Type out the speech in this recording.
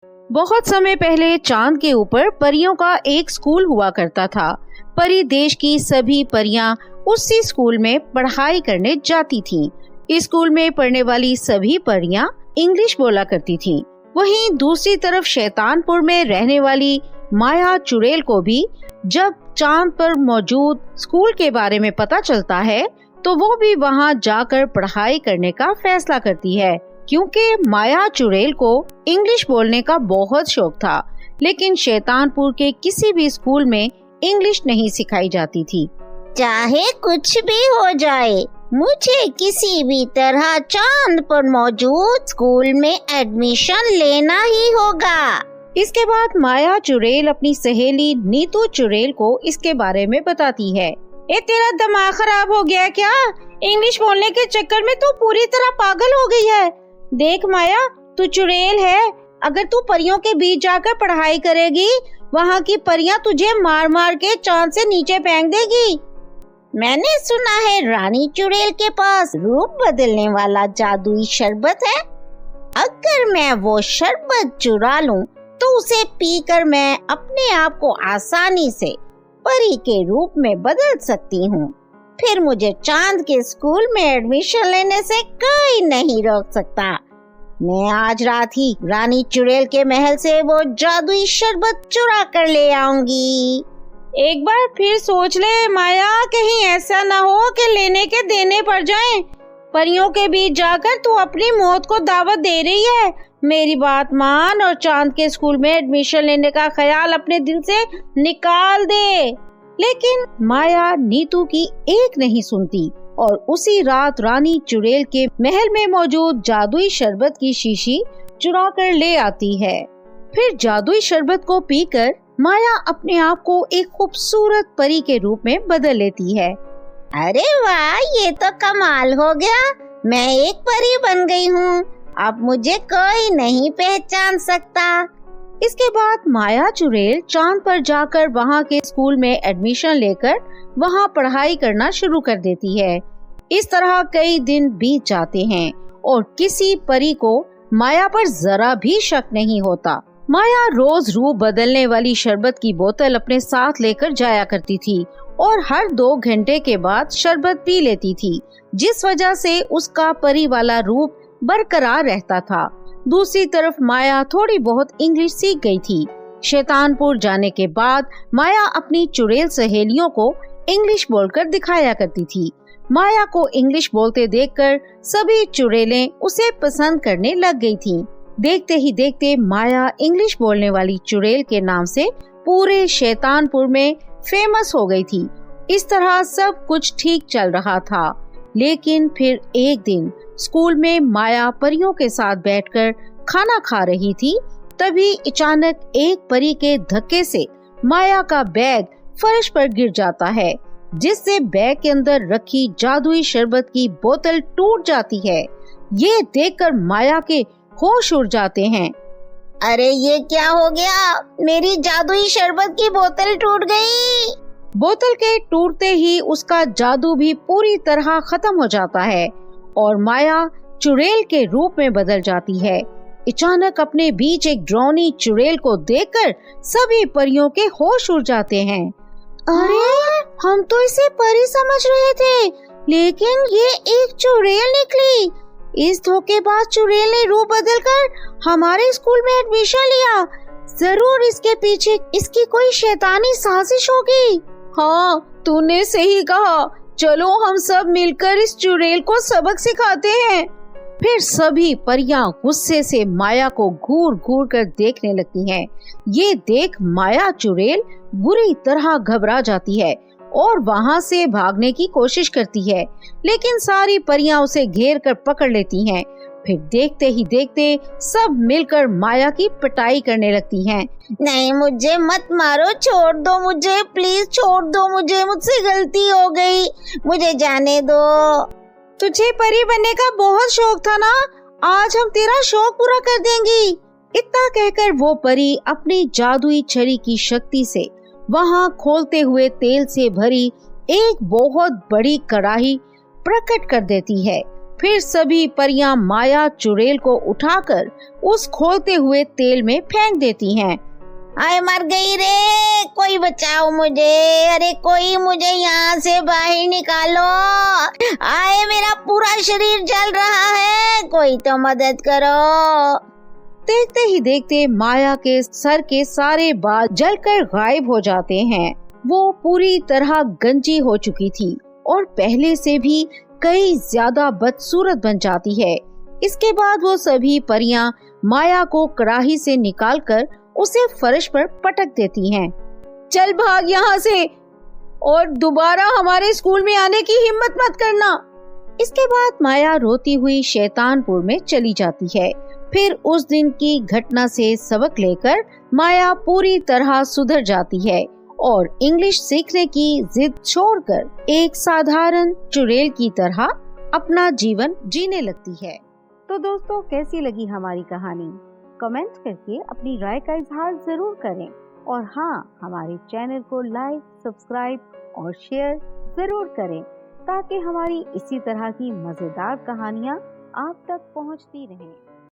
बहुत समय पहले चांद के ऊपर परियों का एक स्कूल हुआ करता था। परी देश की सभी परियां उसी स्कूल में पढ़ाई करने जाती थीं। इस स्कूल में पढ़ने वाली सभी परियां इंग्लिश बोला करती थीं। वहीं दूसरी तरफ शैतानपुर में रहने वाली माया चुड़ैल को भी जब चांद पर मौजूद स्कूल के बारे में पता चलता है तो वो भी वहां जाकर पढ़ाई करने का फैसला करती है, क्योंकि माया चुड़ैल को इंग्लिश बोलने का बहुत शौक था। लेकिन शैतानपुर के किसी भी स्कूल में इंग्लिश नहीं सिखाई जाती थी। चाहे कुछ भी हो जाए, मुझे किसी भी तरह चांद पर मौजूद स्कूल में एडमिशन लेना ही होगा। इसके बाद माया चुड़ैल अपनी सहेली नीतू चुड़ैल को इसके बारे में बताती है। तेरा दिमाग खराब हो गया क्या? इंग्लिश बोलने के चक्कर में तू पूरी तरह पागल हो गई है। देख माया, तू चुड़ैल है। अगर तू परियों के बीच जाकर पढ़ाई करेगी, वहाँ की परियां तुझे मार मार के चांद से नीचे फेंक देगी। मैंने सुना है रानी चुड़ैल के पास रूप बदलने वाला जादुई शरबत है। अगर मैं वो शरबत चुरा लूं, तो उसे पीकर मैं अपने आप को आसानी से परी के रूप में बदल सकती हूँ। फिर मुझे चांद के स्कूल में एडमिशन लेने से कोई नहीं रोक सकता। मैं आज रात ही रानी चुड़ैल के महल से वो जादुई शरबत चुरा कर ले आऊंगी। एक बार फिर सोच ले माया, कहीं ऐसा ना हो कि लेने के देने पड़ जाएं। परियों के बीच जाकर तू अपनी मौत को दावत दे रही है। मेरी बात मान और चांद के स्कूल में एडमिशन लेने का ख्याल अपने दिल से निकाल दे। लेकिन माया नीतू की एक नहीं सुनती और उसी रात रानी चुड़ैल के महल में मौजूद जादुई शरबत की शीशी चुरा कर ले आती है। फिर जादुई शरबत को पीकर माया अपने आप को एक खूबसूरत परी के रूप में बदल लेती है। अरे वाह, ये तो कमाल हो गया। मैं एक परी बन गई हूँ। अब मुझे कोई नहीं पहचान सकता। इसके बाद माया चुड़ैल चांद पर जाकर वहाँ के स्कूल में एडमिशन लेकर वहाँ पढ़ाई करना शुरू कर देती है। इस तरह कई दिन बीत जाते हैं और किसी परी को माया पर जरा भी शक नहीं होता। माया रोज रूप बदलने वाली शरबत की बोतल अपने साथ लेकर जाया करती थी और हर 2 घंटे के बाद शरबत पी लेती थी, जिस वजह से उसका परी वाला रूप बरकरार रहता था। दूसरी तरफ माया थोड़ी बहुत इंग्लिश सीख गई थी। शैतानपुर जाने के बाद माया अपनी चुड़ैल सहेलियों को इंग्लिश बोलकर दिखाया करती थी। माया को इंग्लिश बोलते देखकर सभी चुड़ैलें उसे पसंद करने लग गई थीं। देखते ही देखते माया इंग्लिश बोलने वाली चुड़ैल के नाम से पूरे शैतानपुर में फेमस हो गई थी। इस तरह सब कुछ ठीक चल रहा था। लेकिन फिर एक दिन स्कूल में माया परियों के साथ बैठकर खाना खा रही थी। तभी अचानक एक परी के धक्के से माया का बैग फर्श पर गिर जाता है, जिससे बैग के अंदर रखी जादुई शरबत की बोतल टूट जाती है। ये देखकर माया के होश उड़ जाते हैं। अरे ये क्या हो गया? मेरी जादुई शरबत की बोतल टूट गई। बोतल के टूटते ही उसका जादू भी पूरी तरह खत्म हो जाता है और माया चुड़ैल के रूप में बदल जाती है। अचानक अपने बीच एक ड्रोनी चुड़ैल को देखकर सभी परियों के होश उड़ जाते हैं। अरे हम तो इसे परी समझ रहे थे, लेकिन ये एक चुड़ैल निकली। इस धोखेबाज चुड़ैल ने रूप बदलकर हमारे स्कूल में एडमिशन लिया। जरूर इसके पीछे इसकी कोई शैतानी साजिश होगी। हाँ, तूने सही कहा। चलो हम सब मिलकर इस चुड़ैल को सबक सिखाते हैं। फिर सभी परियां गुस्से से माया को घूर घूर कर देखने लगती हैं। ये देख माया चुड़ैल बुरी तरह घबरा जाती है और वहाँ से भागने की कोशिश करती है, लेकिन सारी परियां उसे घेर कर पकड़ लेती हैं। फिर देखते ही देखते सब मिलकर माया की पिटाई करने लगती हैं। नहीं, मुझे मत मारो, छोड़ दो मुझे, प्लीज छोड़ दो मुझे, मुझसे गलती हो गई, मुझे जाने दो। तुझे परी बनने का बहुत शौक था ना, आज हम तेरा शौक पूरा कर देंगी। इतना कहकर वो परी अपनी जादुई छड़ी की शक्ति से वहाँ खोलते हुए तेल से भरी एक बहुत बड़ी कढ़ाई प्रकट कर देती है। फिर सभी परियां माया चुड़ैल को उठाकर उस खोलते हुए तेल में फेंक देती हैं। आए मर गई रे, कोई बचाओ मुझे, अरे कोई मुझे यहाँ से बाहर निकालो, आए मेरा पूरा शरीर जल रहा है, कोई तो मदद करो। देखते ही देखते माया के सर के सारे बाल जलकर गायब हो जाते हैं। वो पूरी तरह गंजी हो चुकी थी और पहले से भी कई ज्यादा बदसूरत बन जाती है। इसके बाद वो सभी परियां माया को कड़ाही से निकालकर उसे फर्श पर पटक देती हैं। चल भाग यहाँ से और दोबारा हमारे स्कूल में आने की हिम्मत मत करना। इसके बाद माया रोती हुई शैतानपुर में चली जाती है। फिर उस दिन की घटना से सबक लेकर माया पूरी तरह सुधर जाती है और इंग्लिश सीखने की जिद छोड़कर एक साधारण चुड़ैल की तरह अपना जीवन जीने लगती है। तो दोस्तों, कैसी लगी हमारी कहानी? कमेंट करके अपनी राय का इजहार जरूर करें और हाँ, हमारे चैनल को लाइक, सब्सक्राइब और शेयर जरूर करें ताकि हमारी इसी तरह की मजेदार कहानियाँ आप तक पहुँचती रहें।